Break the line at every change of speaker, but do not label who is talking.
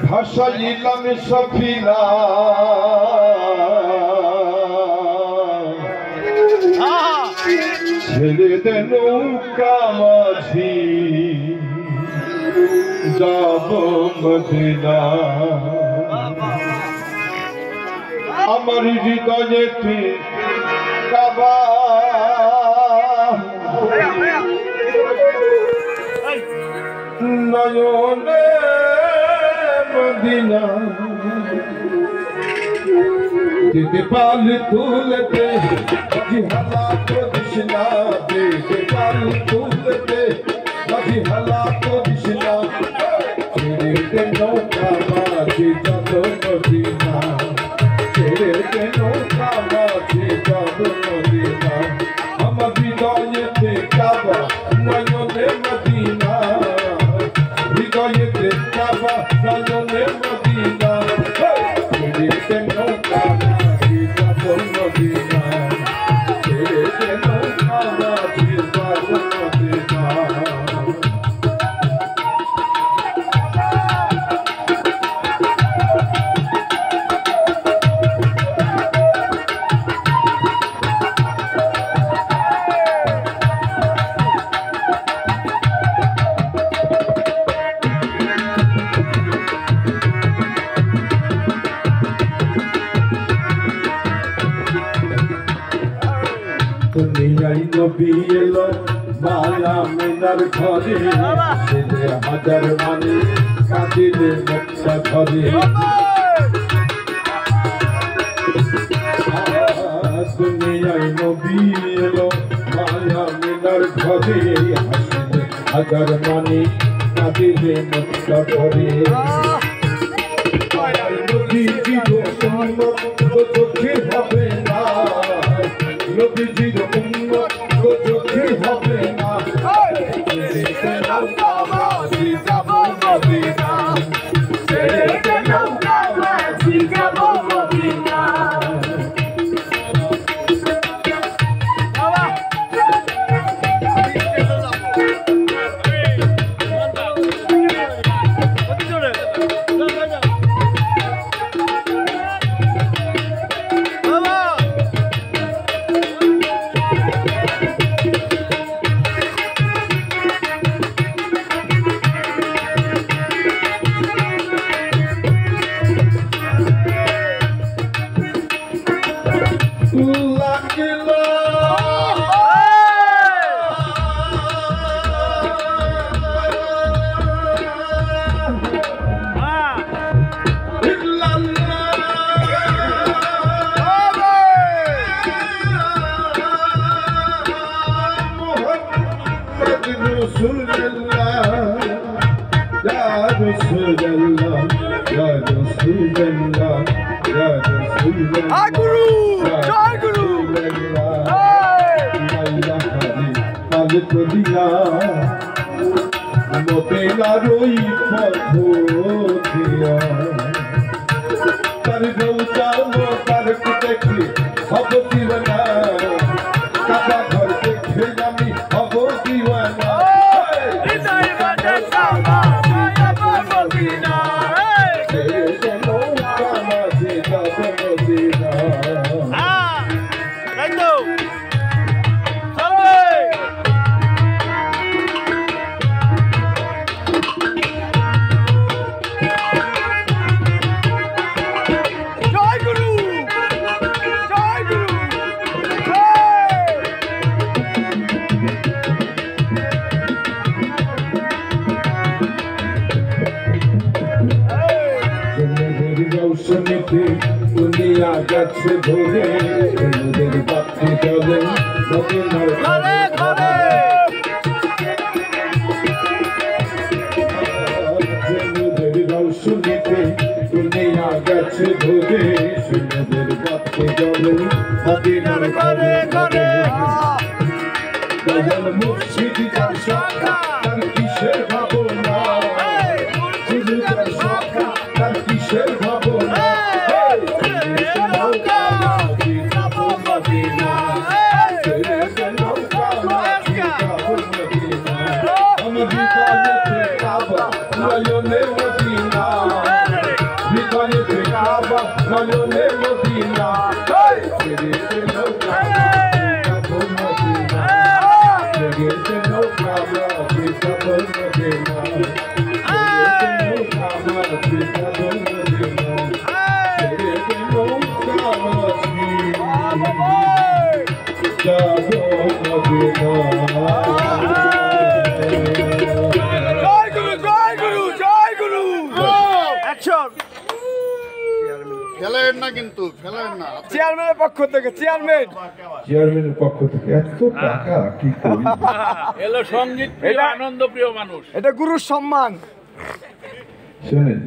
ভাসাইলাম সফিনা ছেড়ে দে নৌকা মাঝি যাব মদিনা আমার হৃদয়েতে কাবা নয়নে মদিনা দিদি পাল তুলতে আজি হালা কৃষ্ণা দিদি পাল তুলতে আজি হালা কৃষ্ণা ছেড়ে দে নৌকা মাঝি যাব মদিনা ছেড়ে দে নৌকা মাঝি যাব মদিনা আমার হৃদয়েতে কাবা নয়নে মদিনা হৃদয়েতে কাবা নয়নে মদিনা ছেড়ে দে নৌকা মাঝি যাব মদিনা ছেড়ে দে নৌকা মাঝি যাব মদিনা দুনিয়ায় নবী এলো মায়া মিনার ঘরে ছেলে হাজার মানে কাঁদিলে মুক্তা ধরে দুনিয়ায় নবী এলো মায়া মিনার ঘরে হাসিলে হাজার মানে কাঁদিলে মুক্তা ধরে নবীজির উম্মত চোখে হবে না নবীজির উম্মত চোখে হবে না ছেড়ে দে নৌকা মাঝি যাব মদিনা ছেড়ে দে নৌকা মাঝি যাব মদিনা দুনিয়া যাচ্ছে ধরে নদীর বাতি জলে মদিনার ঘরে ঘরে নদীর যাচ্ছে ভোরে সৈন্যদের বাক্যে জলে মদিনার ঘরে ঘরে দয়াল মুর্শিদ যার শাখা তার কিসের ভাবনা শুধু যার শাখা তার কিসের ভাবনা নৌকা মাঝি যাবো মদিনা নৌকা মাঝি যাবো মদিনা আমার হৃদয়েতে কাবা নয়নে মদিনা হৃদয়েতে কাবা নয়নে মদিনা ছেড়ে নৌকা যাবো মদিনা ছেড়ে নৌকা মাঝি যাবো মদিনা ছেড়ে নৌকা মাঝি যাবো মদিনা ছেড়ে নৌকা মাঝি যাবো মদিনা।
ফেলেন না কিন্তু ফেলেন না
চেয়ারম্যানের পক্ষ থেকে
চেয়ারম্যানের পক্ষ থেকে এত টাকা কি করি
এলো সঙ্গীত প্রিয় আনন্দ প্রিয় মানুষ
এটা গুরুর সম্মান
শোনেন